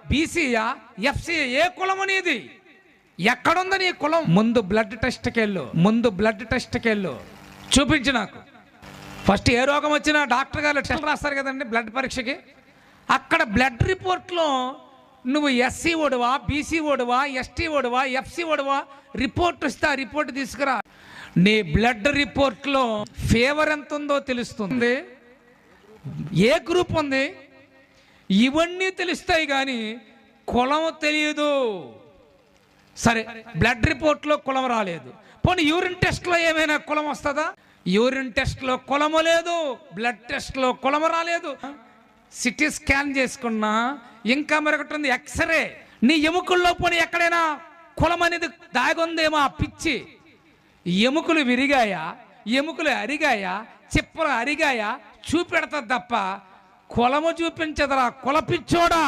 బీసీయా, FC, ఏ కులం అనేది? ఎక్కడుంది నీ కులం? ముందు బ్లడ్ టెస్ట్కి వెళ్ళు, చూపించు నాకు. ఫస్ట్ ఏ రోగం వచ్చినా డాక్టర్ గారు టెస్ట్ రాస్తారు కదండి బ్లడ్ పరీక్షకి. అక్కడ బ్లడ్ రిపోర్ట్లో నువ్వు ఎస్సీ ఓడువా, బీసీ ఓడువా, ఎస్టీ ఓడువా, ఎఫ్సీ ఓడువా, రిపోర్ట్ వస్తే ఆ రిపోర్ట్ తీసుకురా. నీ బ్లడ్ రిపోర్ట్లో ఫీవర్ ఎంత ఉందో తెలుస్తుంది, ఏ గ్రూప్ ఉంది, ఇవన్నీ తెలుస్తాయి కానీ కులం తెలియదు. సరే, బ్లడ్ రిపోర్ట్లో కులం రాలేదు, పోనీ యూరిన్ టెస్ట్లో ఏమైనా కులం వస్తుందా? యూరిన్ టెస్ట్లో కులము లేదు, బ్లడ్ టెస్ట్లో కులము రాలేదు. సిటీ స్కాన్ చేసుకున్నా ఇంకా మరొకటి ఉంది, ఎక్స్రే. నీ ఎముకల్లో పోనీ ఎక్కడైనా కులం అనేది దాగుందేమో ఆ పిచ్చి. ఎముకలు విరిగాయా, ఎముకలు అరిగాయా, చిప్పలు అరిగాయా చూపెడతా తప్ప కులము చూపించదరా కులపిచ్చోడా.